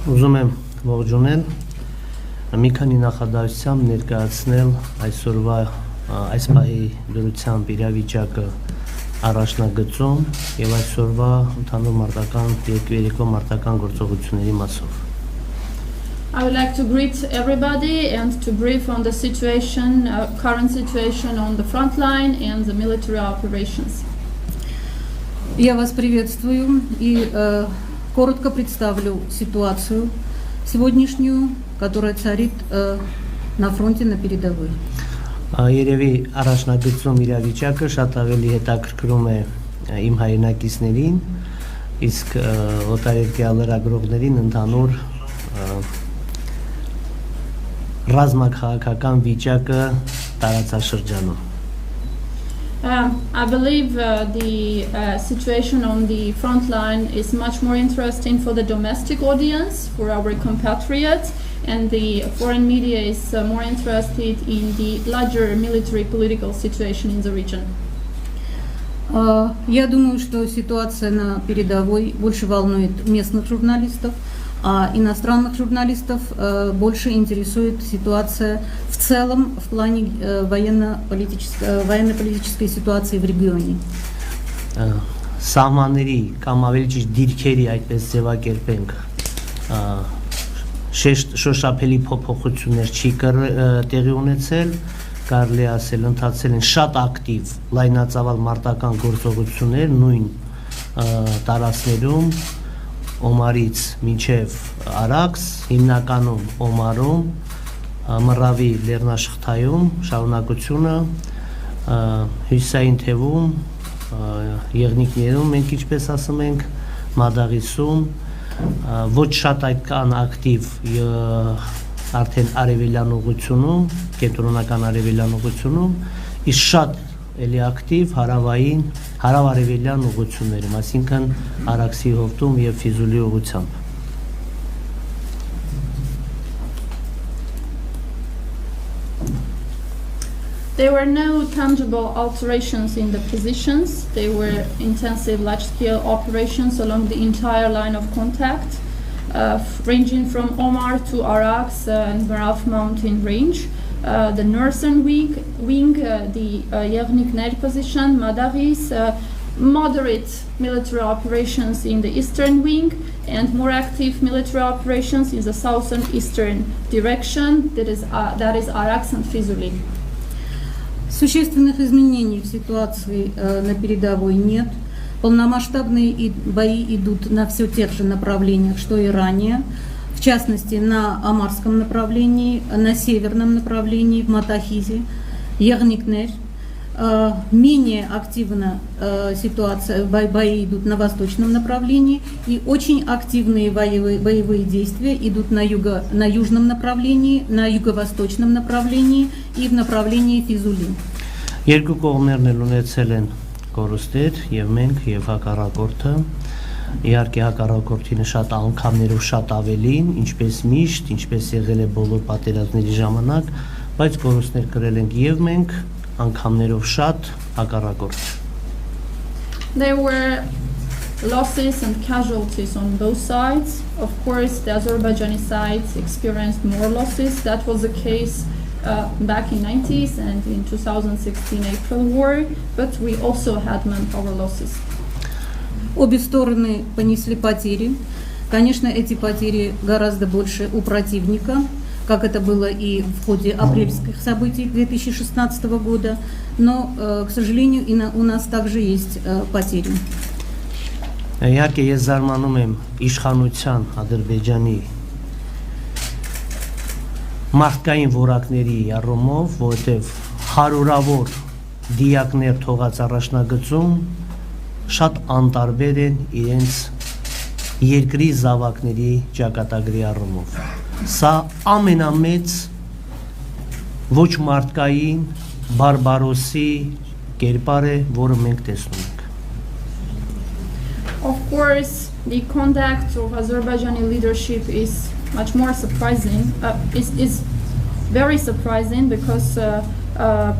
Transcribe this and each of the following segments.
Ուզում եմ ողջունել մի քանի նախադասությամբ ներկայացնել այսօրվա այս պահի դրությամբ իրավիճակը առաջնագծում եւ այսօրվա ընդհանուր մարտական երկու մարտական գործողությունների մասով I would like to greet everybody and to brief on the situation, current situation on the front line and the military operations. Я вас приветствую и коротко представлю ситуацию сегодняшнюю, которая царит на фронте, на передовой. Երևի առաջնագծում իրավիճակը շատ ավելի հետաքրքրում է իմ հայրենակիցներին, իսկ օտարերկրյա լրագրողներին ընդհանուր ռազմաքաղաքական վիճակը տարածաշրջանում։ I believe the situation on the front line is much more interesting for the domestic audience, for our compatriots, and the foreign media is more interested in the larger military political situation in the region. Я думаю, что ситуация на передовой больше волнует местных журналистов, а иностранных журналистов больше интересует ситуация в целом в плане военно-политической ситуации в регионе. Սահմանների կամ ավելի ճիշտ դիրքերի այդպես ձևակերպենք շոշափելի փոփոխություններ չի տեղի ունեցել, կարելի ասել ընթացել են շատ ակտիվ լայնածավալ մարտական գործողություններ նույն տարածքներում Օմարից մինչև Արաքս, հիմնականում Օմարում, Մռավի Լեռնաշխթայում, շարունակությունը հյուսային թևում, Եղնիկներում, մենք ինչպես ասում ենք, Մադաղիսում, ոչ շատ այդքան ակտիվ արդեն արևելյան ուղղությունում, կենտրոնական արևելյան ուղղությունում, իսկ շատ էլի ակտիվ հարավ-արևելյան ուղղություններում, այսինքն Արաքսի հովտում եւ Ֆիզուլի ուղղությամբ։ There were no tangible alterations in the positions. They were intensive large-scale operations along the entire line of contact, ranging from Omar to Araks and Merav mountain range. The northern wing, the Yevnik position, Madaris, moderate military operations in the eastern wing, and more active military operations in the southern eastern direction, that is Araks and Fizuli. Существенных изменений в ситуации на передовой нет. Полномасштабные бои идут на все тех же направлениях, что и ранее. В частности, на Амарском направлении, на северном направлении, в Матахизе, Ягникнер. Менее активно бои идут на восточном направлении, и очень активные боевые действия идут на южном направлении, на юго-восточном направлении и в направлении Физули. Երկու կողմերն էլ ունեցել են կորուստներ, եւ մենք եւ հակառակորդը, իհարկե հակառակորդինը շատ անգամներով շատ ավելին, ինչպես միշտ, ինչպես եղել է բոլոր պատերազմների ժամանակ, բայց կորուստներ կրել ենք եւ մենք անգամներով շատ հակառակորդ։ There were losses and casualties on both sides. Of course, the Azerbaijani side experienced more losses. That was the case back in 90s and in 2016 April war, but we also had manpower losses. Обе стороны понесли потери. Конечно, эти потери гораздо больше у противника, как это было и в ходе апрельских событий 2016 года, но, к сожалению, у нас также есть потери. Իհարկե ես զարմանում եմ իշխանության Ադրբեջանի մարդկային որակների առումով, որովհետև հարյուրավոր դիակներ թողած առաջնագծում շատ անտարբեր են իրենց երկրի զավակների ճակատագրի առումով։ Սա ամենամեծ ոչ մարդկային բարբարոսի կերպար է, որը մենք տեսնում ենք։ Of course, the conduct of Azerbaijani leadership is much more surprising, is very surprising because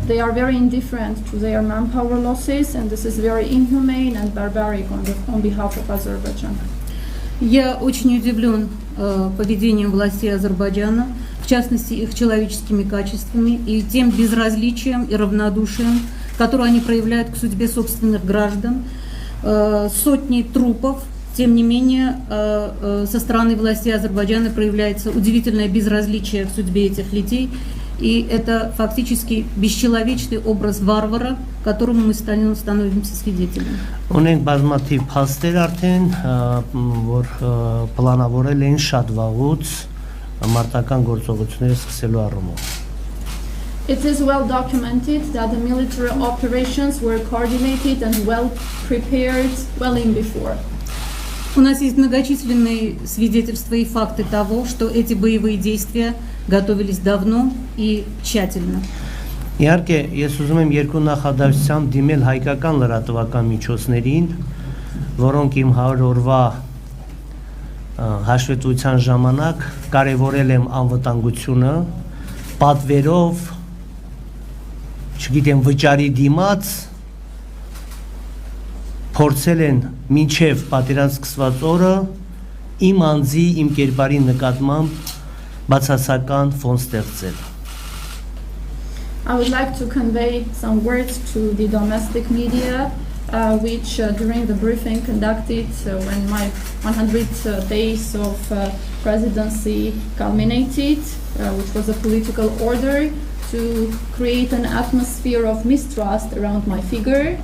they are very indifferent to their manpower losses, and this is very inhumane and barbaric on behalf of Azerbaijan. Я очень удивлен поведением властей Азербайджана, в частности их человеческими качествами и тем безразличием и равнодушием, которое они проявляют к судьбе собственных граждан, сотни трупов. Тем не менее, со стороны властей Азербайджана проявляется удивительное безразличие к судьбе этих людей, и это фактически бесчеловечный образ варвара, которому мы становимся свидетелями. Ունենք բազմաթիվ փաստեր արդեն, որ պլանավորել են շատ վաղուց մարտական գործողությունները սկսելու առումով։ It is well documented that the military operations were coordinated and well prepared well in before. У нас есть многочисленные свидетельства и факты того, что эти боевые действия готовились давно и тщательно. Իհարկե, ես ուզում եմ երկու նախադասությամբ դիմել հայկական լրատվական միջոցներին, որոնք իմ 100 օրվա հաշվետվության ժամանակ կարևորել եմ անվտանգությունը, պատվերով, չգիտեմ, վճարի դիմաց, փորձել են մինչև պատերազմ սկսված օրը իմ անձի, իմ կերպարի նկատմամբ բացասական ֆոն ստեղծել։ I would like to convey some words to the domestic media, which during the briefing conducted when my 100 days of presidency culminated, which was a political order to create an atmosphere of mistrust around my figure.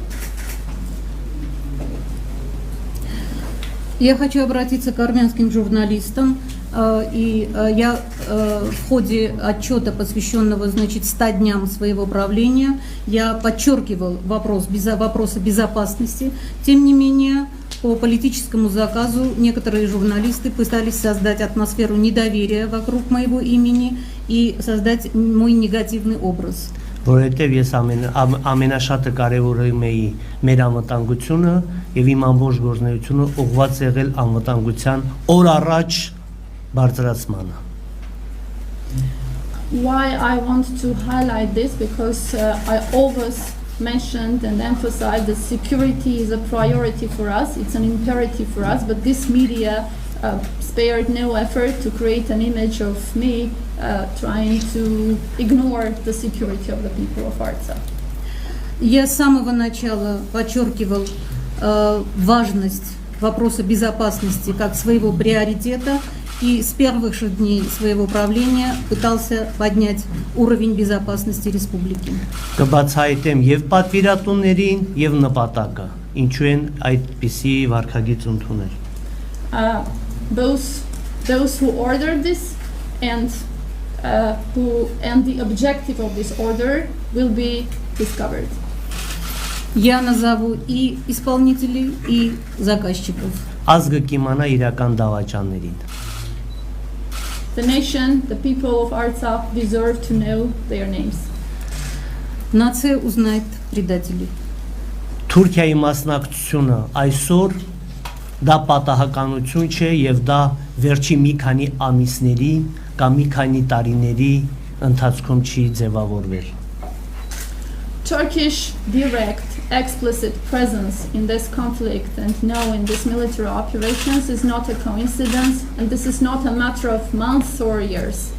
Я хочу обратиться к армянским журналистам, и я в ходе отчета, посвященного, 100 дням своего правления, я подчеркивал вопросы безопасности. Тем не менее, по политическому заказу некоторые журналисты пытались создать атмосферу недоверия вокруг моего имени и создать мой негативный образ. Որովհետև ես ամենաշատը կարևորում էի մեր անվտանգությունը եւ իմ ամբողջ գործունեությունը ուղղված եղել անվտանգության օր առաջ բարձրացմանը։ Why I want to highlight this, because I always mentioned and emphasized that security is a priority for us, it's an imperative for us, but this media spared no effort to create an image of me trying to ignore the security of the people of Artsakh. Я с самого начала подчеркивал важность вопроса безопасности как своего приоритета и с первых же дней своего правления пытался поднять уровень безопасности республики. Կբացահայտեմ եւ պատվիրատուներին եւ նպատակը, ինչու են այդպիսի վարքագիծ ընդունել։ Those who ordered this and the objective of this order will be discovered. Я назову и исполнителей, и заказчиков. Ազգը կիմանա իրական դավաճաններին։ The nation, the people of Artsakh deserve to know their names. Нация узнает предателей. Թուրքիայի մասնակցությունը այսօր դա պատահականություն չէ եւ դա վերջի մի քանի ամիսների կամ մի քանի տարիների ընթացքում չի ձևավորվել։ Turkish direct, explicit presence in this conflict and now in these military operations is not a coincidence, and this is not a matter of months or years.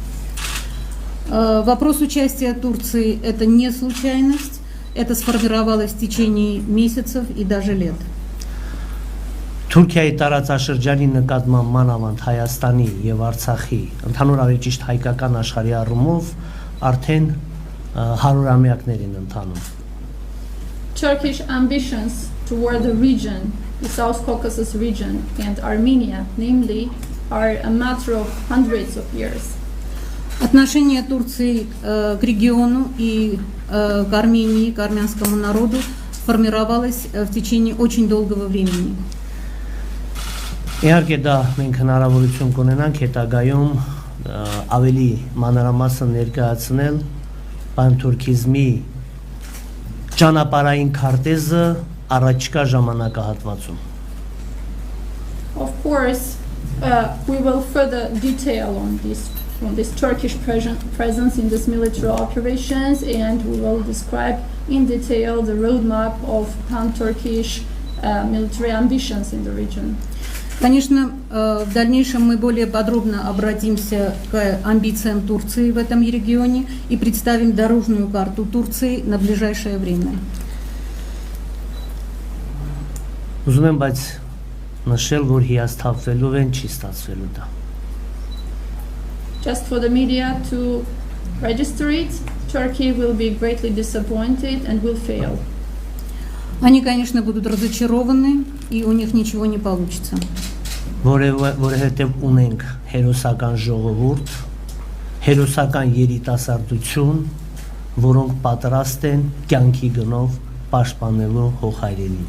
Вопрос участия Турции – это не случайность, это сформировалось в течение месяцев и даже лет. Թուրքիայի տարածաշրջանի նկատմամբ մանավանդ Հայաստանի եւ Արցախի, ընդհանուր ավելի հայկական աշխարհի առումով արդեն 100-ամյակներ են ընթանում։ Turkish ambitions toward the region, the South Caucasus region and Armenia, namely, are a matter of hundreds of years. Отношение Турции к региону и к Армении, к армянскому народу формировалось в течение очень долгого времени. Իհարկե դա մենք հնարավորություն կունենանք հետագայում ավելի մանրամասն ներկայացնել պանթուրքիզմի ճանապարհային քարտեզը առաջկա ժամանակահատվածում։ Of course, we will further detail on this Turkish presence in these military operations, and we will describe in detail the roadmap of pan-Turkish military ambitions in the region. Конечно, в дальнейшем мы более подробно обратимся к амбициям Турции в этом регионе и представим дорожную карту Турции на ближайшее время. Ուզում եմ բայց նշել, որ հիասթափվելու են չի ստացվելու դա։ Just for the media to register it, Turkey will be greatly disappointed and will fail. Они, конечно, будут разочарованы, и у них ничего не получится. Որովհետև ունենք հերոսական ժողովուրդ, հերոսական երիտասարդություն, որոնք պատրաստ են կյանքի գնով պաշտպանելու հողայրենին։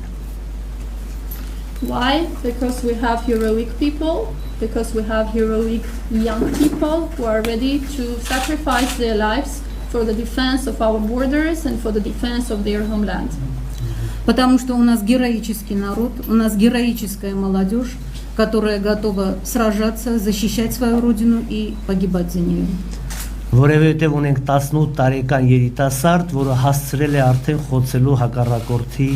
Why? Because we have heroic people, because we have heroic young people who are ready to sacrifice their lives for the defense of our borders and for the defense of their homeland. Потому что у нас героический народ, у нас героическая молодежь, которая готова сражаться, защищать свою родину и погибать за нее. Որովհետև ունենք 18 տարեկան երիտասարդ, որը հասցրել է արդեն խոցելու հակառակորդի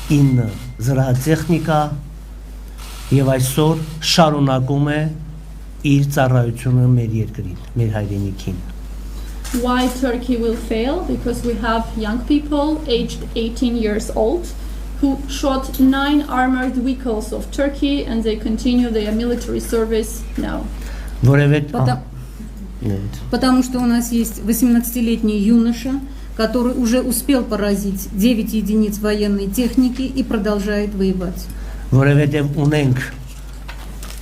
9 զրահատեխնիկա եւ այսօր շարունակում է իր ծառայությունը մեր երկրին, մեր հայրենիքին։ Why Turkey will fail? Because we have young people aged 18 years old who shot 9 armored vehicles of Turkey and they continue their military service now. Потому что у нас есть 18-летний юноша, который уже успел поразить 9 единиц военной техники и продолжает воевать. Որովհետև ունենք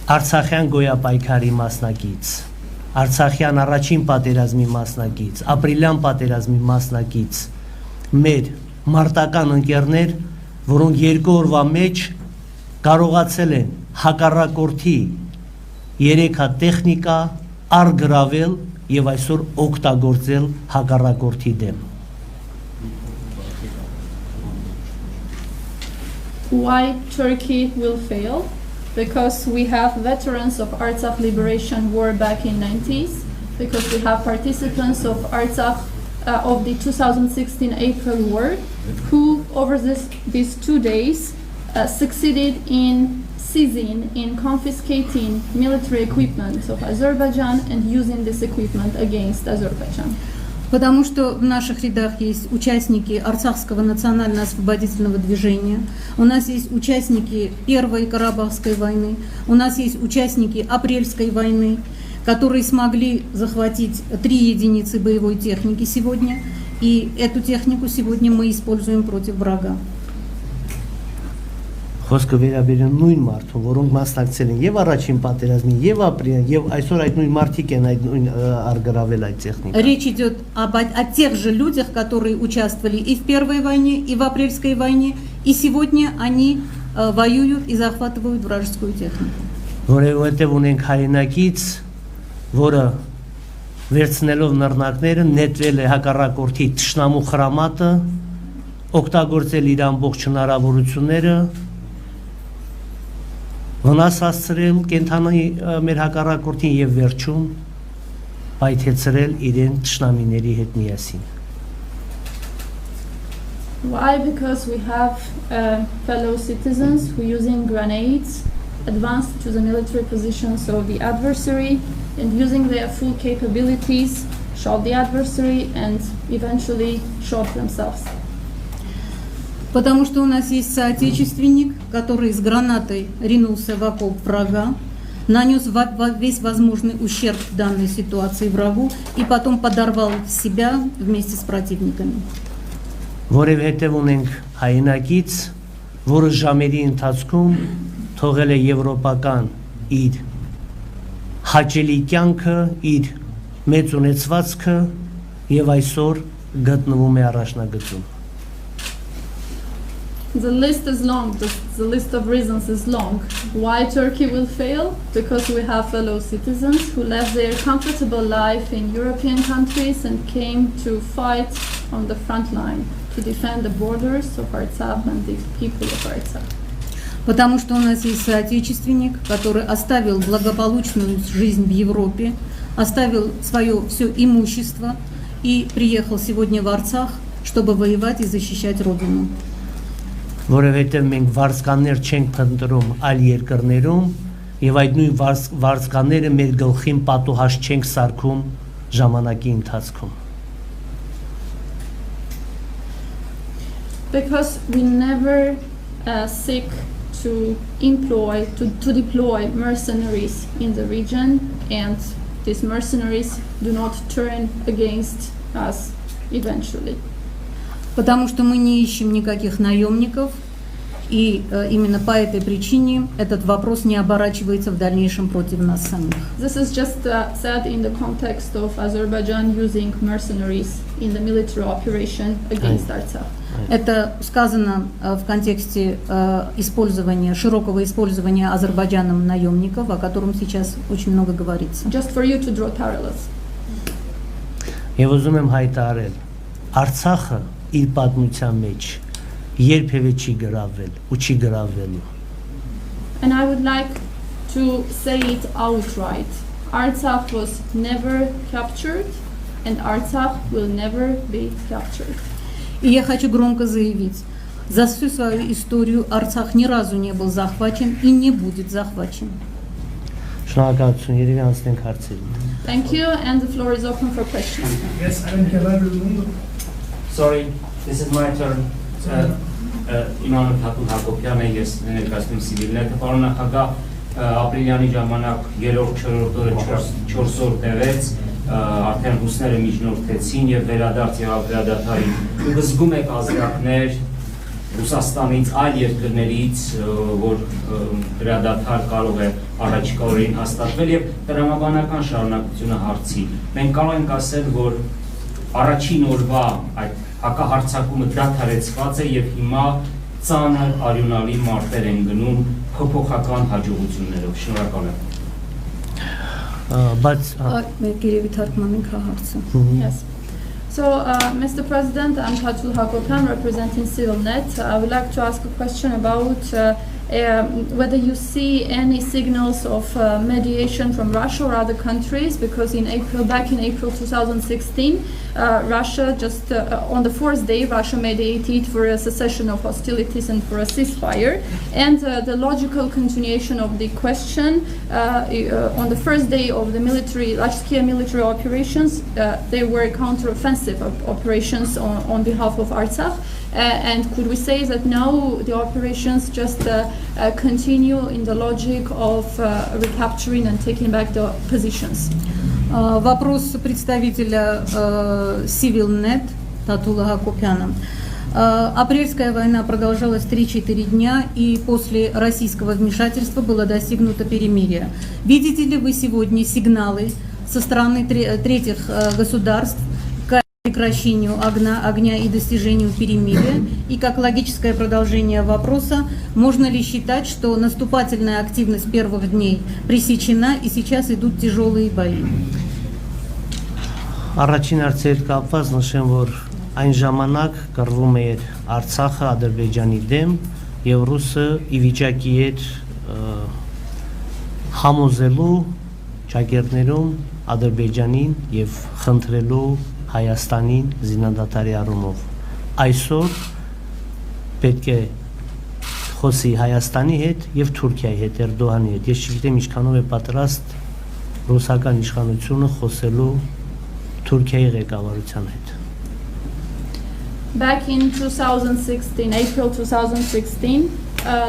Արցախյան գոյապայքարի մասնակից, Արցախյան առաջին պատերազմի մասնակից, ապրիլյան պատերազմի մասնակից, մեր մարտական ընկերներ, որոնք 2 օրվա մեջ կարողացել են հակառակորդի 3 հատ տեխնիկա արգրավել եւ այսօր օգտագործել հակառակորդի դեմ։ Why Turkey will fail? Because we have veterans of Artsakh Liberation War back in 90s, because we have participants of Artsakh of the 2016 April War, who over these 2 days succeeded in seizing, in confiscating military equipment of Azerbaijan and using this equipment against Azerbaijan. Потому что в наших рядах есть участники Арцахского национально-освободительного движения, у нас есть участники Первой Карабахской войны, у нас есть участники Апрельской войны, которые смогли захватить 3 единицы боевой техники сегодня, и эту технику сегодня мы используем против врага. Խոսքը վերաբերում նույն մարդուն, որոնք մասնակցել են եւ առաջին պատերազմին, եւ ապրիլյան, եւ այսօր այդ նույն մարդիկ են այդ նույն արգրավել այդ տեխնիկա։ Речь идет о тех же людях, которые участвовали и в Первой войне, и в Апрельской войне, и сегодня они воюют и захватывают вражескую технику. Որովհետեւ ունենք հայրենակից, որը վերցնելով նռնակները նետվել է հակառակորդի թշնամու խրամատը, օգտագործել իր ամբողջ հնարավորությունները վնաս հասցրել կենթանի մեր հակառակորդին եւ վերջում պայթեցրել իրեն թշնամիների հետ միասին։ Why? Because we have fellow citizens who using grenades advanced to the military positions of the adversary and using their full capabilities shot the adversary and eventually shot themselves. Потому что у нас есть соотечественник, который с гранатой ринулся в окоп врага, нанес весь возможный ущерб в данной ситуации врагу и потом подорвал себя вместе с противниками. Որովհետև ունենք հայրենակից, որը ժամերի ընթացքում թողել է եվրոպական իր հաճելի կյանքը, իր մեծ ունեցվածքը եւ այսօր գտնվում է առաջնագծում։ The list is long, the list of reasons is long. Why Turkey will fail? Because we have fellow citizens who left their comfortable life in European countries and came to fight on the front line to defend the borders of Artsakh and the people of Artsakh. Потому что у нас есть соотечественник, который оставил благополучную жизнь в Европе, оставил свое все имущество и приехал сегодня в Арцах, чтобы воевать и защищать родину. Որովհետև մենք վարձկաններ չենք փնտրում այլ երկրներում, եւ այդ նույն վարձկաները մեր գլխին պատուհաս չենք սարքում ժամանակի ընթացքում. Because we never seek to deploy mercenaries in the region, and these mercenaries do not turn against us eventually. Потому что мы не ищем никаких наемников, и именно по этой причине этот вопрос не оборачивается в дальнейшем против нас самих. This is just said in the context of Azerbaijan using mercenaries in the military operation against Artsakh. Это сказано в контексте широкого использования Азербайджаном наемников, о котором сейчас очень много говорится. Just for you to draw parallels. Եվ ուզում եմ հայտարարել, Արցախը իր պատմության մեջ երբևէ չի գրավել ու չի գրավելու. And I would like to say it outright. Artsakh was never captured, and Artsakh will never be captured. И я хочу громко заявить, за всю свою историю Арцах ни разу не был захвачен и не будет захвачен. Շնորհակալություն, երևի անցնենք հարցերին. Thank you, and the floor is open for questions. Yes, sorry, this is my turn. Իմանուտ Հակոբյան է, ես ներկայացնում Սիվիլնետը, պարոն նախագահ, ապրիլյանի ժամանակ 3-4 օրը 4 օր տևեց, արդեն ռուսները միջնորդեցին եւ վերադարձ եղավ վերադատարին։ Դուք զգում եք ազդակներ Ռուսաստանից, այլ երկրներից, որ վերադարձար կարող է առաջիկա օրերին հաստատվել եւ տրամաբանական շարունակությունը հարցի։ Մենք կարող ենք ասել, որ առաջին օրվա այդ հակահարձակումը դադարեցված է եւ հիմա ծանր արյունալի մարտեր են գնում փոփոխական հաջողություններով։ Շնորհակալ եմ։ Yes. So, Mr. President, I'm Tatul Hakopan, representing CivilNet. I would like to ask a question about whether you see any signals of mediation from Russia or other countries, because back in April 2016, Russia just on the fourth day, Russia mediated for a cessation of hostilities and for a ceasefire. And the logical continuation of the question, on the first day of the large-scale military operations, they were counter-offensive operations on behalf of Artsakh. And could we say that now the operations just continue in the logic of recapturing and taking back the positions? Вопрос представителя CivilNet Татула Хакопяна. Апрельская война продолжалась 3-4 дня, и после российского вмешательства было достигнуто перемирие. Видите ли вы сегодня сигналы со стороны третьих государств к прекращению огня и достижению перемирия? И как логическое продолжение вопроса, можно ли считать, что наступательная активность первых дней пресечена и сейчас идут тяжелые бои? Առաջին հարցի հետ կապված նշեմ, որ այն ժամանակ կռվում էր Արցախը Ադրբեջանի դեմ եւ ռուսը ի վիճակի էր համոզելու ճակերտներում Ադրբեջանին եւ խնդրելու Հայաստանին զինադատարի առումով։ Այսօր պետք է խոսի Հայաստանի հետ եւ Թուրքիայի հետ, Էրդողանի հետ։ Ես չգիտեմ ինչքանով է պատրաստ ռուսական իշխանությունը խոսելու Թուրքիայի ղեկավարության հետ։ Back in 2016, April 2016,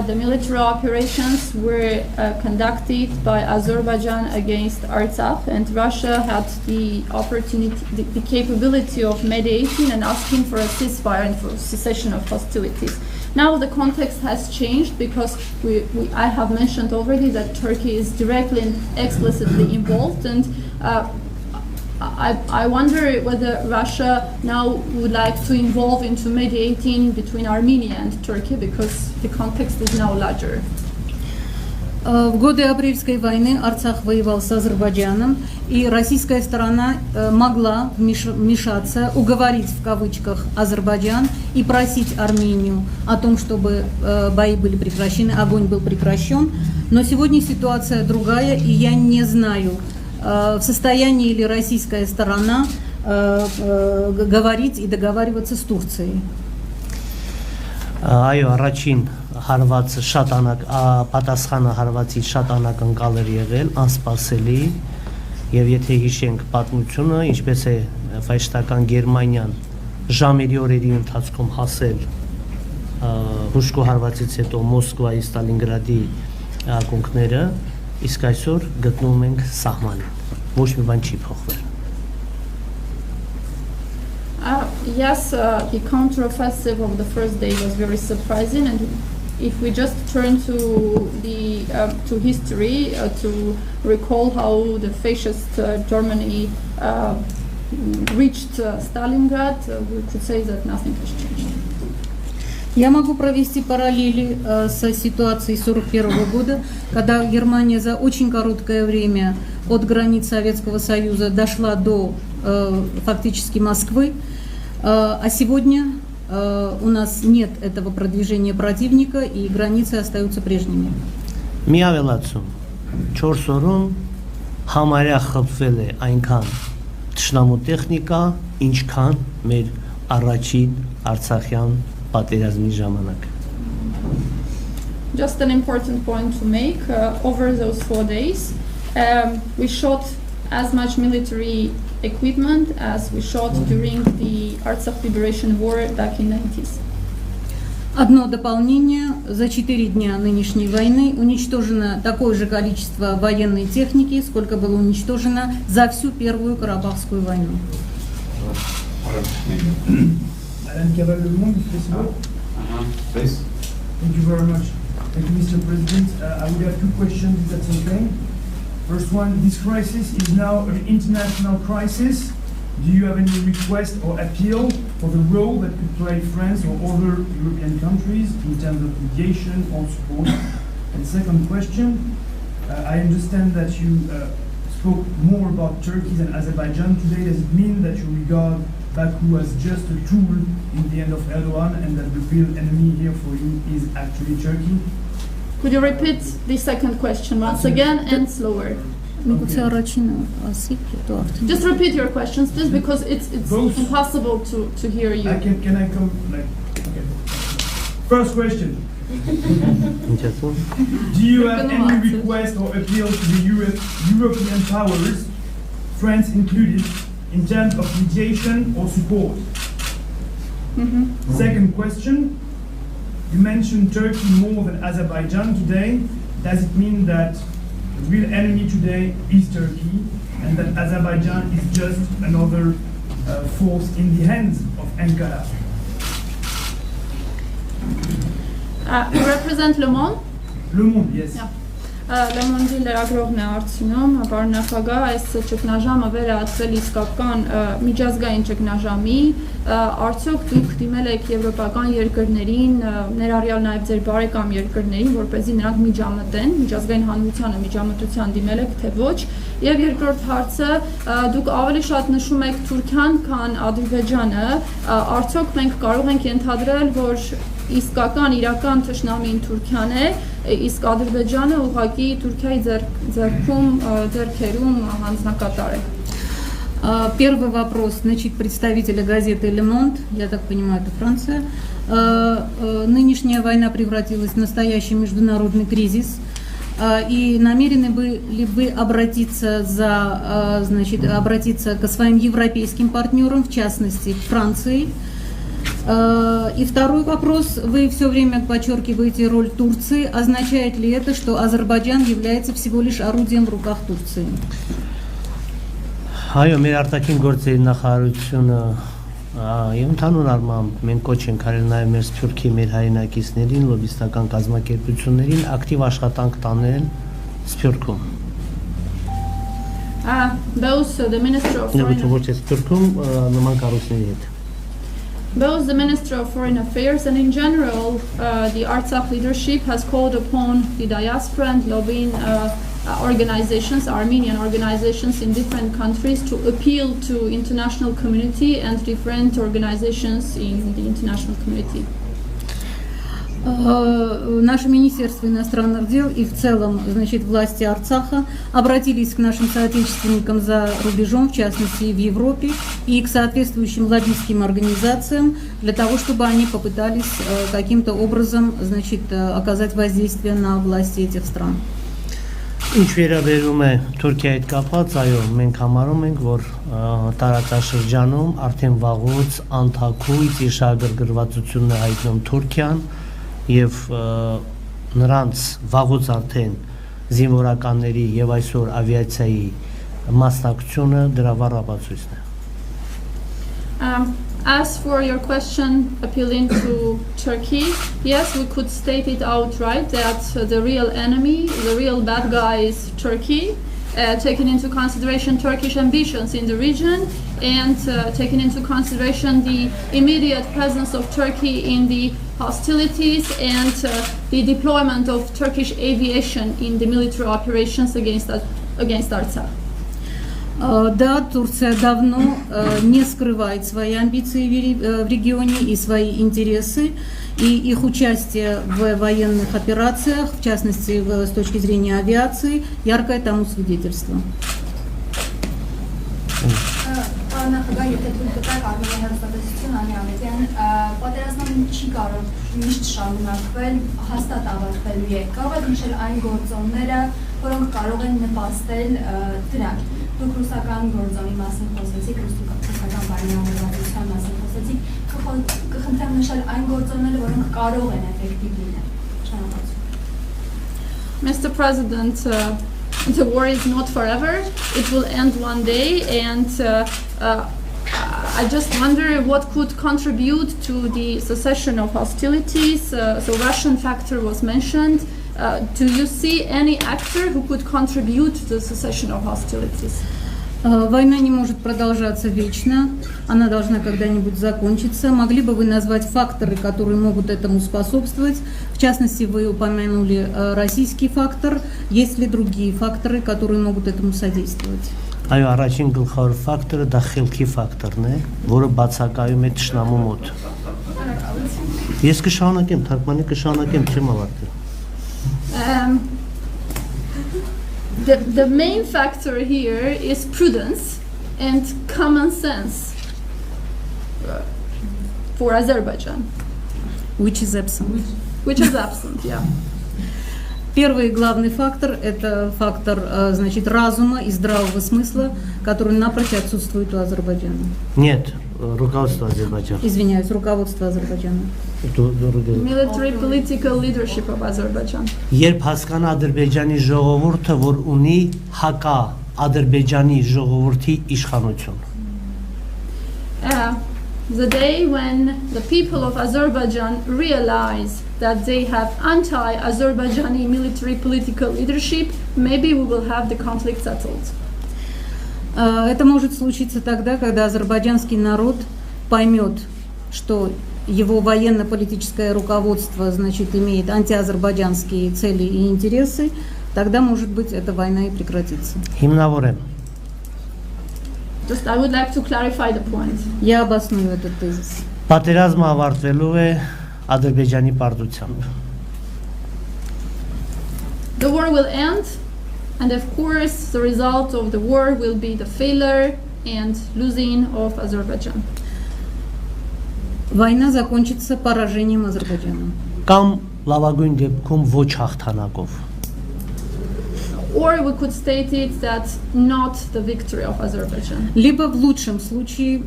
the military operations were conducted by Azerbaijan against Artsakh, and Russia had the opportunity, the capability of mediating and asking for a ceasefire and for cessation of hostilities. Now the context has changed because I have mentioned already that Turkey is directly and explicitly involved, and I wonder whether Russia now would like to involve into mediating between Armenia and Turkey, because the context is now larger. В годы апрельской войны Арцах воевал с Азербайджаном, и российская сторона могла вмешаться, уговорить в кавычках Азербайджан и просить Армению о том, чтобы бои были прекращены, огонь был прекращен. Но сегодня ситуация другая, и я не знаю, в состоянии ли российская сторона говорить и договариваться с Турцией. Այո, առաջին հարվածը շատ պատասխանը հարվածի շատ անակնկալ էր եղել, անսպասելի, եւ եթե հիշենք պատմությունը, ինչպես է ֆաշիստական Գերմանիան ժամերի օրերի ընթացքում հասել հուշկու հարվածից հետո Մոսկվայի, Ստալինգրադի ակունքները, իսկ այսօր գտնվում ենք սահմանին, ոչ մի բան չի փոխվել։ Yes, the counteroffensive of the first day was very surprising, and if we just turn to the to history to recall how the fascist Germany reached Stalingrad, we could say that nothing has changed. Я могу провести параллели со ситуацией 1941 года, когда Германия за очень короткое время от границ Советского Союза дошла до фактически Москвы, а сегодня у нас нет этого продвижения противника и границы остаются прежними. Մի ավելացում 4 օրում համարյա խփվել է այնքան թշնամու տեխնիկա, ինչքան մեր առաջին Արցախյան պատերազմի ժամանակ։ Just an important point to make, over those 4 days, we shot as much military equipment as we shot during the Artsakh Liberation War back in the 90s. Одно дополнение. За 4 дня нынешней войны уничтожено такое же количество военной техники, сколько было уничтожено за всю Первую Карабахскую войну. Thank you very much. Thank you, Mr. President. I would have 2 questions, if that's okay. First one, this crisis is now an international crisis. Do you have any request or appeal for the role that could play France or other European countries in terms of mediation or support? And second question, I understand that you spoke more about Turkey than Azerbaijan today. Does it mean that you regard Baku as just a tool in the end of Erdogan and that the real enemy here for you is actually Turkey? Could you repeat the second question once again and slower? Just repeat your questions, please, because it's impossible to hear you. Can I come? Okay. First question. Do you have any request or appeal to the European powers, France included, in terms of mediation or support? Second question. You mentioned Turkey more than Azerbaijan today. Does it mean that the real enemy today is Turkey and that Azerbaijan is just another force in the hands of Ankara? You represent Le Monde? Le Monde, yes. Yeah. Le Monde-ի լրագրողն է հարցնում, պարոն նախագահ, այս ճգնաժամը վերահատվել իսկական միջազգային ճգնաժամի, արդյոք դուք դիմել եք եվրոպական երկրներին, ներառյալ նաև ձեր բարեկամ երկրներին, որպեսզի նրանք միջամտեն, միջազգային հանրությանը միջամտության դիմել եք, թե ոչ, եւ երկրորդ հարցը, դուք ավելի շատ նշում եք Թուրքիան, քան Ադրբեջանը, արդյոք մենք կարող ենք ենթադրել, որ իսկական իրական թշնամին Թուրքիան է, իսկ Ադրբեջանը ուղղակի Թուրքիայի ձեռքերում հանձնակատար է։ Первый вопрос, значит, представителя газеты «Le Monde», я так понимаю, это Франция. Нынешняя война превратилась в настоящий международный кризис. И намерены ли вы обратиться к своим европейским партнерам, в частности, к Франции? И второй вопрос. Вы все время подчеркиваете роль Турции. Означает ли это, что Азербайджан является всего лишь орудием в руках Турции? Այո, մեր արտաքին գործերի նախարարությունը եւ ընդհանուր առմամբ մենք կոչ ենք արել նաեւ մեր Սփյուռքի մեր հայրենակիցներին, լոբիստական կազմակերպություններին ակտիվ աշխատանք տանել Սփյուռքում։ Both the Minister of Both the Minister of Foreign Affairs and in general the Artsakh leadership has called upon the diaspora and lobbying organizations, Armenian organizations in different countries to appeal to international community and different organizations in the international community. Наше Министерство иностранных дел и в целом, значит, власти Арцаха обратились к нашим соотечественникам за рубежом, в частности и в Европе, и к соответствующим лоббистским организациям для того, чтобы они попытались каким-то образом, значит, оказать воздействие на власти этих стран. Ինչ վերաբերում է Թուրքիայի հետ կապված, այո, մենք համարում ենք, որ տարածաշրջանում արդեն վաղուց անթաքույց իր շահագրգռվածությունն է հայտնում Թուրքիան եւ նրանց վաղուց արդեն զինվորականների եւ այսօր ավիացիայի մասնակցությունը դրա վառապացույցն է։ As for your question appealing to Turkey, yes, we could state it outright that the real enemy, the real bad guy is Turkey, taking into consideration Turkish ambitions in the region and taking into consideration the immediate presence of Turkey in the hostilities and the deployment of Turkish aviation in the military operations against Artsakh. Да, Турция давно не скрывает свои амбиции в регионе и свои интересы, и их участие в военных операциях, в частности, с точки зрения авиации, яркое тому свидетельство. Նախագահ, եթե թույլ տվեք Արմենիայի հեռուստատեսություն Անյամետյան, պատերազմը չի կարող միշտ շարունակվել, հաստատ ավարտվելու է։ Կարող եք նշել այն գործոնները, որոնք կարող են նպաստել դրան։ Դուք ռուսական գործոնի մասին խոսեցիք, ռուսական բարենպասության մասին խոսեցիք, կխնդրեմ նշել այն գործոնները, որոնք կարող են էֆեկտիվ լինել։ Շնորհակալություն։ Mr. President, the war is not forever. It will end one day, and I just wonder what could contribute to the cessation of hostilities. So Russian factor was mentioned. Do you see any actor who could contribute to the cessation of hostilities? Война не может продолжаться вечно, она должна когда-нибудь закончиться. Могли бы вы назвать факторы, которые могут этому способствовать? В частности, вы упомянули российский фактор. Есть ли другие факторы, которые могут этому содействовать? Այո, առաջին գլխավոր ֆակտորը դա խելքի ֆակտորն է, որը բացակայում է ճշնամու մոտ։ Ես կշարունակեմ, թարգմանի կշարունակեմ, չեմ ավարտել։ The main factor here is prudence and common sense for Azerbaijan. Which is absent. Which is absent, yeah. Первый главный фактор – это фактор, значит, разума и здравого смысла, который напрочь отсутствует у Азербайджана. Нет, руководство Азербайджана. Извиняюсь, руководство Азербайджана. Military political leadership of Azerbaijan. Երբ հասկանա Ադրբեջանի ժողովուրդը, որ ունի հակա Ադրբեջանի ժողովրդի իշխանություն։ The day when the people of Azerbaijan realize that they have anti-Azerbaijani military political leadership, maybe we will have the conflict settled. Это может случиться тогда, когда азербайджанский народ поймет, что его военно-политическое руководство, значит, имеет антиазербайджанские цели и интересы, тогда, может быть, эта война и прекратится. Հիմնավորեմ։ Just I would like to clarify the point. Я обосную этот тезис. Պատերազմը ավարտվելու է Ադրբեջանի պարտությամբ։ The war will end, and of course, the result of the war will be the failure and losing of Azerbaijan. Война закончится поражением Азербайджана. Կամ լավագույն դեպքում ոչ հաղթանակով։ Or we could state it that not the victory of Azerbaijan. Либо в лучшем случае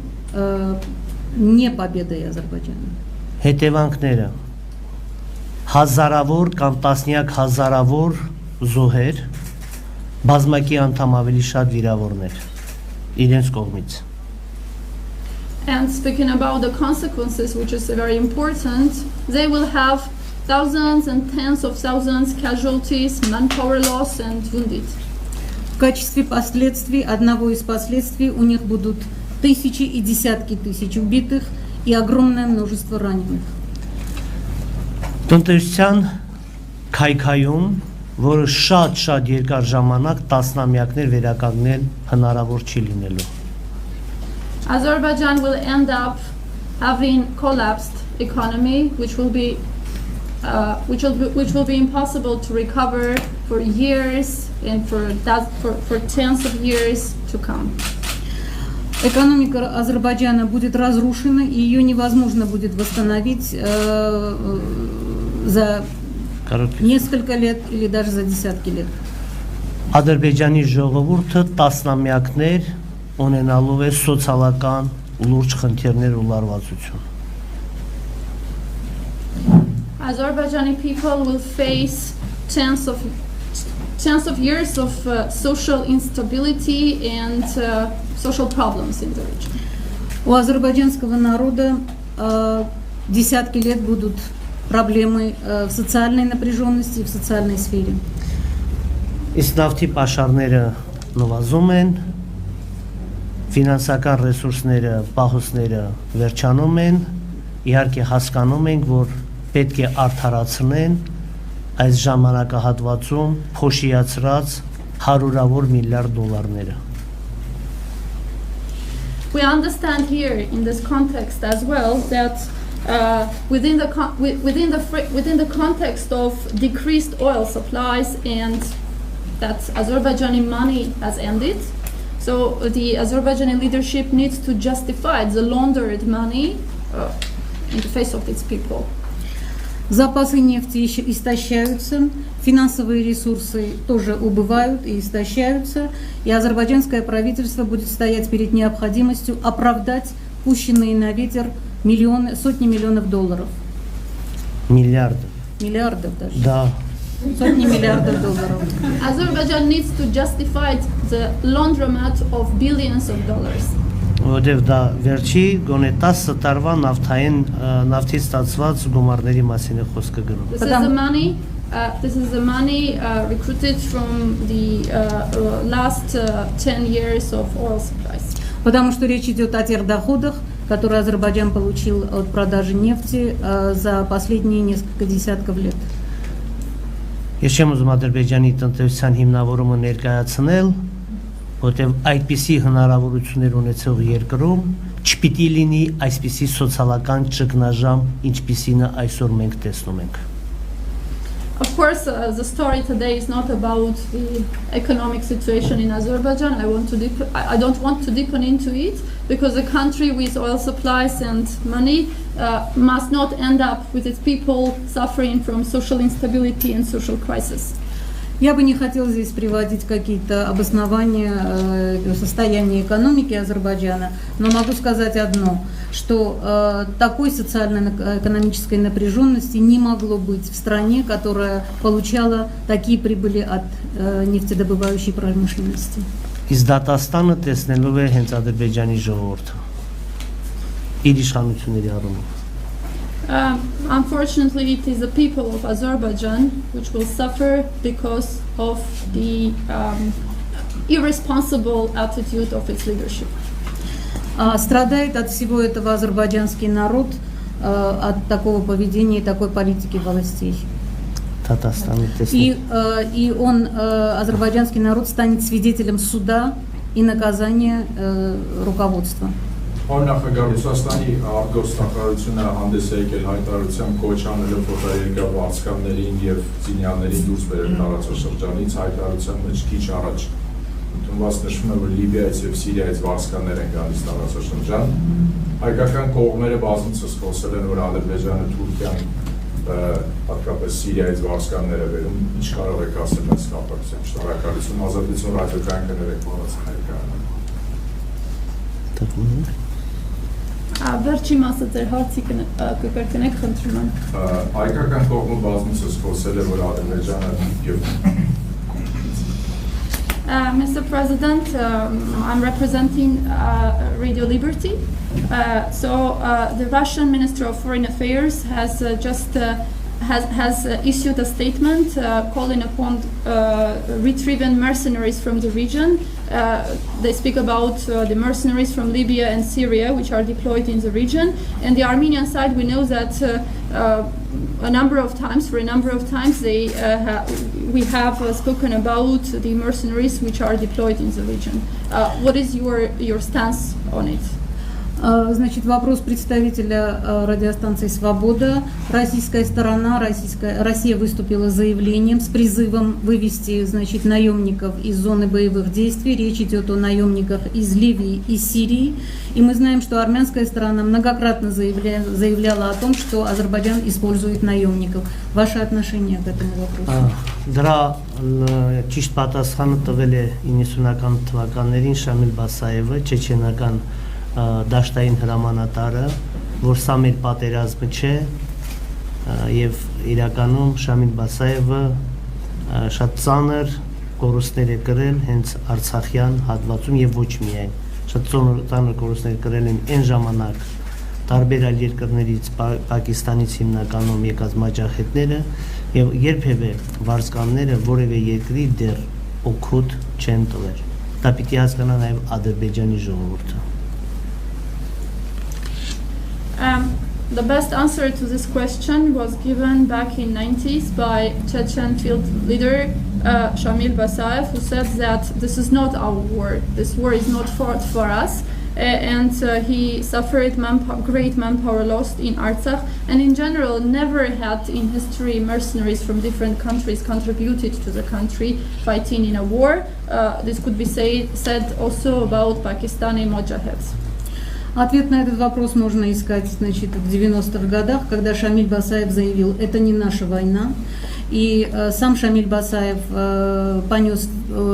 не победой Азербайджана. Հետևանքները հազարավոր կամ տասնյակ հազարավոր զոհեր, բազմակի անդամ ավելի շատ վիրավորներ իրենց կողմից։ And speaking about the consequences, which is very important, they will have thousands and tens of thousands casualties, manpower loss and wounded. В качестве последствий, одного из последствий, у них будут тысячи и десятки тысяч убитых и огромное множество раненых. Տնտեսության քայքայում, որը շատ երկար ժամանակ տասնամյակներ վերականգնել հնարավոր չի լինելու։ Azerbaijan will end up having collapsed economy, which will be which will be impossible to recover for years and for tens of years to come. Экономика Азербайджана будет разрушена, и ее невозможно будет восстановить за несколько лет или даже за десятки лет. Ադրբեջանի ժողովուրդը տասնամյակներ ունենալու է սոցիալական լուրջ խնդիրներ ու լարվածություն։ Azerbaijani people will face tens of years of social instability and social problems in the region. У азербайджанского народа десятки лет будут проблемы в социальной напряженности и в социальной сфере. Իսկ նավթի պաշարները նվազում են, ֆինանսական ռեսուրսները, պահոցները վերջանում են, իհարկե հասկանում ենք, որ պետք է արդարացնեն այս ժամանակահատվածում փոշիացրած հարյուրավոր միլիարդ դոլարները։ We understand here in this context as well that within the context of decreased oil supplies and that Azerbaijani money has ended, so the Azerbaijani leadership needs to justify the laundered money in the face of its people. Запасы нефти истощаются, финансовые ресурсы тоже убывают и истощаются, и азербайджанское правительство будет стоять перед необходимостью оправдать пущенные на ветер сотни миллионов долларов. Миллиардов даже. Да. Сотни миллиардов долларов. Azerbaijan needs to justify the laundromat of billions of dollars. Որտեվ դա վերջի գոնե 10 տարվա նավթից ստացված գումարների մասին է խոսքը գնում։ This is the money recruited from the last 10 years of oil supplies. Потому что речь идет о тех доходах, которые Азербайджан получил от продажи нефти за последние несколько десятков лет. Ես չեմ ուզում Ադրբեջանի տնտեսության հիմնավորումը ներկայացնել, որտեղ այդպիսի հնարավորություններ ունեցող երկրում չպիտի լինի այսպիսի սոցիալական ճգնաժամ, ինչպիսին այսօր մենք տեսնում ենք։ Of course, the story today is not about the economic situation in Azerbaijan. I don't want to deepen into it because a country with oil supplies and money must not end up with its people suffering from social instability and social crisis. Я бы не хотела здесь приводить какие-то обоснования состояния экономики Азербайджана, но могу сказать одно, что такой социально-экономической напряженности не могло быть в стране, которая получала такие прибыли от нефтедобывающей промышленности. Իսկ դատաստանը տեսնելու է հենց Ադրբեջանի ժողովուրդը իր իշխանությունների առումով։ Unfortunately, it is the people of Azerbaijan which will suffer because of the irresponsible attitude of its leadership. Страдает от всего этого азербайджанский народ, от такого поведения и такой политики властей. И азербайджанский народ станет свидетелем суда и наказания руководства. Նախագահ Ռուսաստանի արտգործնախարարությունը հանդես է եկել հայտարարությամբ կոչ անելով ֆոտոերկրյա վարձկաններին եւ զինյալներին դուրս բերել տարածաշրջանից հայտարարության մեջ քիչ առաջ ընդունված նշվում է որ Լիբիայից եւ Սիրիայից վարձկաններ են գալիս տարածաշրջան հայկական կողմերը բազմիցս խոսել են որ Ադրբեջանը Թուրքիան հատկապես Սիրիայից վարձկաններ է բերում ինչ կարող եք ասել այս կապակցությամբ շնորհակալություն ազատություն ռադիոկայանքը ներեք բացահայտական Վերջի մասը ձեր հարցի կկրկնեք խնդրում եմ։ Հայկական կողմը բազմիցս խոսել է որ Ադրբեջանը եւ Mr. President, I'm representing Radio Liberty. The Russian Minister of Foreign Affairs has has issued a statement calling upon retrieving mercenaries from the region. They speak about the mercenaries from Libya and Syria, which are deployed in the region. And the Armenian side, we know that for a number of times, we have spoken about the mercenaries which are deployed in the region. What is your stance on it? Значит, вопрос представителя радиостанции «Свобода». Российская сторона, Россия выступила с заявлением, с призывом вывести, значит, наемников из зоны боевых действий. Речь идет о наемниках из Ливии и Сирии. И мы знаем, что армянская сторона многократно заявляла о том, что Азербайджан использует наемников. Ваше отношение к этому вопросу? Դրա ճիշտ պատասխանը տվել է 90-ական թվականներին Շամիլ Բասաևը, չեչենական դաշտային հրամանատարը, որ սա մեր պատերազմը չէ, եւ իրականում Շամիլ Բասաևը շատ ծանր կորուստներ է կրել հենց Արցախյան հատվածում եւ ոչ միայն, շատ ծանր կորուստներ կրել են այն ժամանակ տարբեր այլ երկրներից, Պակիստանից հիմնականում եկած մաճախետները եւ երբևէ վարձկանները որևէ երկրի դեռ օգուտ չեն տվել։ Դա պիտի հասկանա նաեւ Ադրբեջանի ժողովուրդը։ The best answer to this question was given back in 90s by Chechen field leader Shamil Basayev, who said that this is not our war. This war is not fought for us. And he suffered great manpower loss in Artsakh, and in general never had in history mercenaries from different countries contributed to the country fighting in a war. This could be said also about Pakistani Mojahids. Ответ на этот вопрос можно искать, значит, в 90-х годах, когда Шамиль Басаев заявил, это не наша война. И сам Шамиль Басаев понес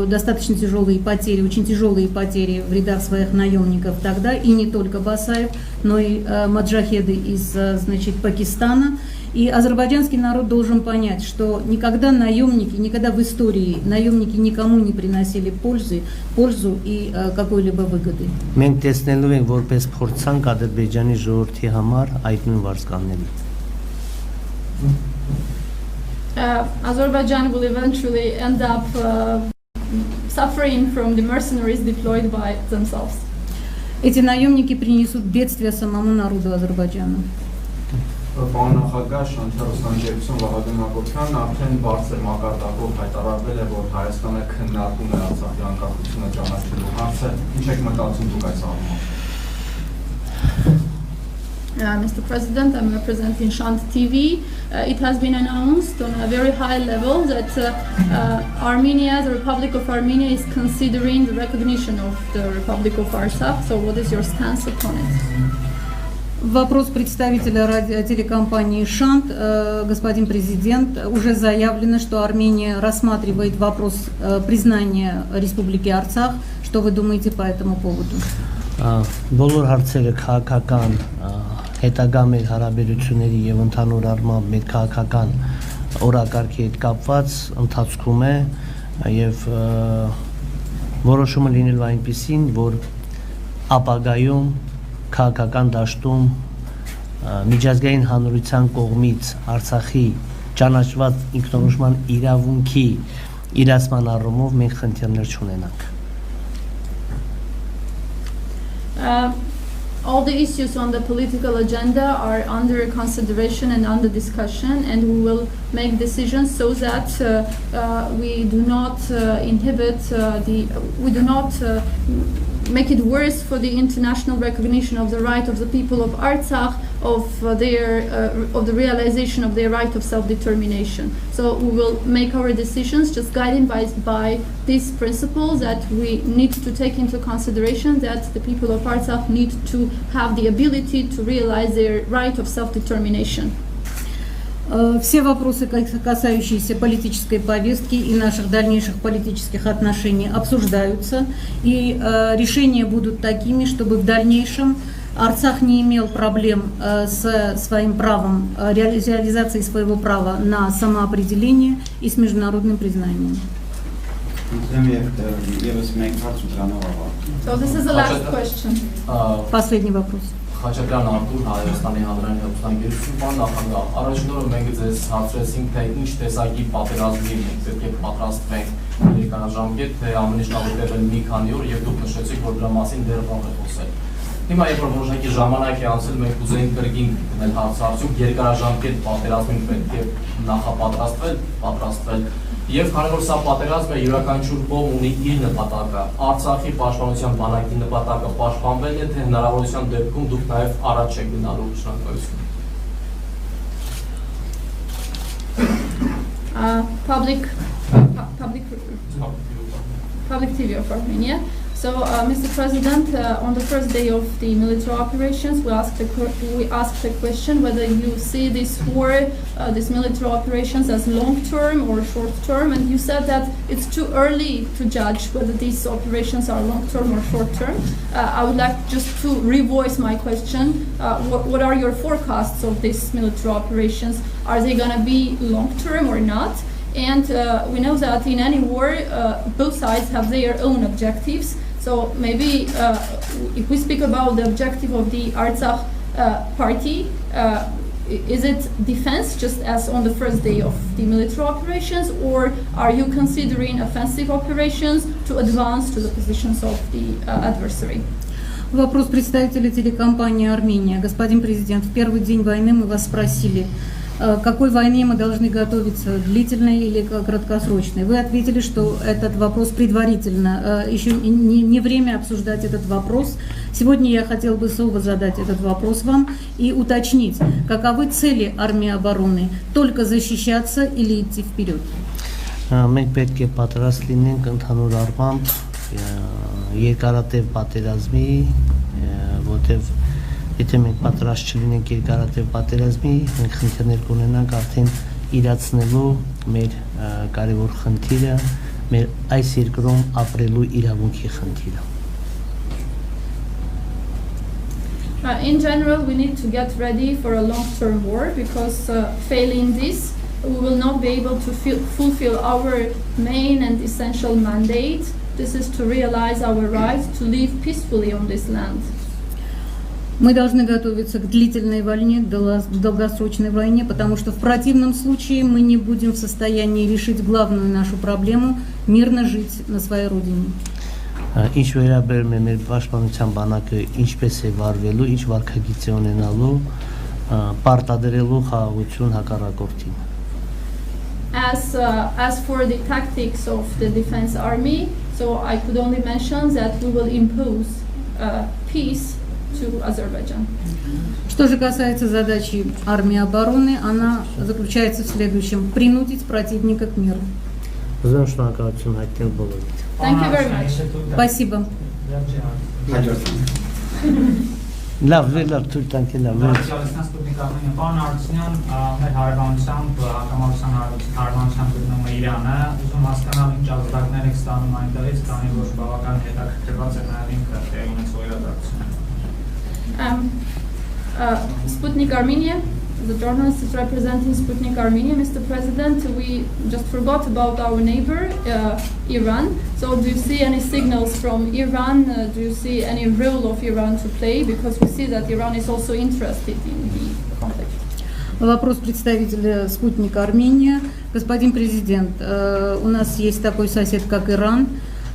достаточно тяжелые потери, очень тяжелые потери в рядах своих наемников тогда, и не только Басаев, но и маджахеды из, значит, Пакистана. И азербайджанский народ должен понять, что никогда в истории наемники никому не приносили пользу и какой-либо выгоды. Մենք տեսնելու ենք որպես փորձանք Ադրբեջանի ժողովրդի համար այդ նույն վարձկանների։ Azerbaijan will eventually end up suffering from the mercenaries deployed by themselves. Эти наемники принесут бедствие самому народу Азербайджана. Պարոն նախագահ, Շանթարոսանջերություն Վահագն Հակոբյան արդեն բարձր մակարդակով հայտարարվել է, որ Հայաստանը քննարկում է Արցախի անկախությունը ճանաչելու հարցը։ Ինչ եք մտածում դուք այս առումով։ Mr. President, I'm representing Shant TV. It has been announced on a very high level that Armenia, the Republic of Armenia, is considering the recognition of the Republic of Artsakh. So what is your stance upon it? Вопрос представителя телекомпании «Шант». Господин президент, уже заявлено, что Армения рассматривает вопрос признания Республики Арцах. Что вы думаете по этому поводу? Բոլոր հարցերը քաղաքական հետագա մեր հարաբերությունների եւ ընդհանուր առմամբ մեր քաղաքական օրակարգի հետ կապված ընթացքում է եւ որոշումը լինելու այնպեսին, որ ապագայում քաղաքական դաշտում միջազգային հանրության կողմից Արցախի ճանաչված ինքնորոշման իրավունքի իրացման առումով մենք խնդիրներ չունենանք։ All the issues on the political agenda are under consideration and under discussion, and we will make decisions so that we do not make it worse for the international recognition of the right of the people of Artsakh, of the realization of their right of self-determination. So we will make our decisions just guided by this principle that we need to take into consideration that the people of Artsakh need to have the ability to realize their right of self-determination. Все вопросы, касающиеся политической повестки и наших дальнейших политических отношений, обсуждаются, и решения будут такими, чтобы в дальнейшем Арцах не имел проблем с своим правом, реализацией своего права на самоопределение и с международным признанием. So this is the last question. Последний вопрос. Խաչատրյան Արտուր, Հայաստանի հանրային հեռուստաընկերություն, պարոն նախագահ, առաջին օրը մենք ձեզ հարցրեցինք, թե ինչ տեսակի պատերազմի մենք պետք է պատրաստվենք ամերիկանաժամկետ, թե ամենից շնորհիվ մի քանի օր, եւ դուք նշեցիք, որ դրա մասին դեռ վաղ է խոսել։ Հիմա երբ որ որոշակի ժամանակ է անցել, մենք ուզենք կրկին գնել հարցարցուկ, երկարաժամկետ պատերազմին պետք է նախապատրաստվել, եւ քանի որ սա պատերազմ է, յուրաքանչյուր կողմ ունի իր նպատակը, Արցախի պաշտպանության բանակի նպատակը պաշտպանվելն է, թե հնարավորության դեպքում դուք նաեւ առաջ եք գնալու շնորհակալություն։ Public TV of Armenia. So, Mr. President, on the first day of the military operations, we asked the question whether you see this war, these military operations as long-term or short-term, and you said that it's too early to judge whether these operations are long-term or short-term. I would like just to revoice my question. What are your forecasts of these military operations? Are they going to be long-term or not? And we know that in any war, both sides have their own objectives. So maybe if we speak about the objective of the Artsakh party, is it defense just as on the first day of the military operations, or are you considering offensive operations to advance to the positions of the adversary? Вопрос представителя телекомпании «Армения». Господин президент, в первый день войны мы вас спросили, к какой войне мы должны готовиться, длительной или краткосрочной. Вы ответили, что этот вопрос предварительно, еще не время обсуждать этот вопрос. Сегодня я хотел бы снова задать этот вопрос вам и уточнить, каковы цели армии обороны, только защищаться или идти вперед? Մենք պետք է պատրաստ լինենք ընդհանուր առմամբ երկարատև պատերազմի, որտեղ եթե մենք պատրաստ չլինենք երկարատև պատերազմի, մենք խնդիրներ կունենանք արդեն իրացնելու մեր կարևոր խնդիրը, մեր այս երկրում ապրելու իրավունքի խնդիրը։ In general, we need to get ready for a long-term war because failing this, we will not be able to fulfill our main and essential mandate. This is to realize our right to live peacefully on this land. Мы должны готовиться к длительной войне, к долгосрочной войне, потому что в противном случае мы не будем в состоянии решить главную нашу проблему – мирно жить на своей родине. Ինչ վերաբերում է մեր պաշտպանության բանակը ինչպես է վարվելու, ինչ վարքագիծ է ունենալու, պարտադրելու խաղաղություն հակառակորդին։ As for the tactics of the defense army, so I could only mention that we will impose peace to Azerbaijan. Что же касается задачи армии обороны, она заключается в следующем: принудить противника к миру. Thank you very much. Спасибо. Լավ, թույլ տանք է լավ։ Պարոն Հարությունյան, մեր հարևանությամբ հակամարտության հարևանությամբ գտնվում է Իրանը, ուզում հասկանալ ինչ ազատագրներ եք ստանում այնտեղից, քանի որ բավական հետաքրքրված է նաև ինքը տեղի ունեցող իրադարձությունը։ Sputnik Armenia, the journalist is representing Sputnik Armenia. Mr. President, we just forgot about our neighbor, Iran. So do you see any signals from Iran? Do you see any role of Iran to play? Because we see that Iran is also interested in the conflict. Вопрос представителя «Спутника Армения». Господин президент, у нас есть такой сосед, как Иран,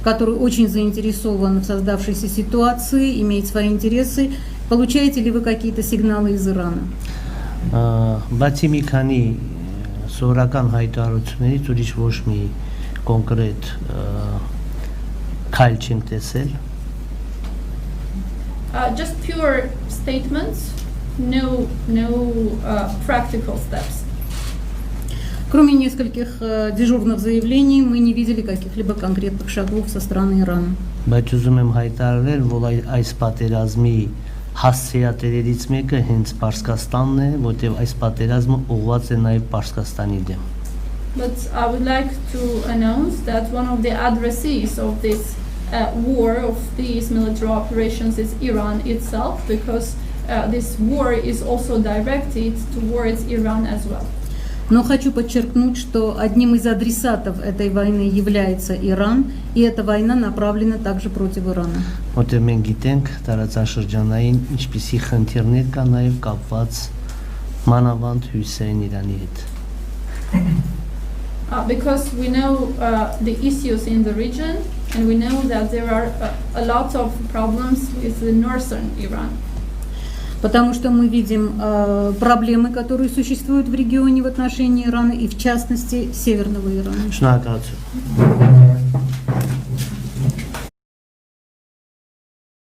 который очень заинтересован в создавшейся ситуации, имеет свои интересы. Получаете ли вы какие-то сигналы из Ирана? Բացի մի քանի սովորական հայտարարություններից ուրիշ ոչ մի կոնկրետ քայլ չենք տեսել։ Just pure statements, no practical steps. Кроме нескольких дежурных заявлений, мы не видели каких-либо конкретных шагов со стороны Ирана. Բայց ուզում եմ հայտարարել, որ այս պատերազմի հասցեատերերից մեկը հենց Պարսկաստանն է, որտեղ այս պատերազմը ուղղված է նաև Պարսկաստանի դեմ։ But I would like to announce that one of the addressees of this war, of these military operations, is Iran itself, because this war is also directed towards Iran as well. Но хочу подчеркнуть, что одним из адресатов этой войны является Иран, и эта война направлена также против Ирана. Որտեղ մենք գիտենք տարածաշրջանային ինչպիսի խնդիրներ կա նաև կապված մանավանդ Հյուսեյն Իրանի հետ։ Because we know the issues in the region, And we know that there are a lot of problems with the northern Iran. Потому что мы видим проблемы, которые существуют в регионе в отношении Ирана и в частности Северного Ирана. Շնորհակալություն։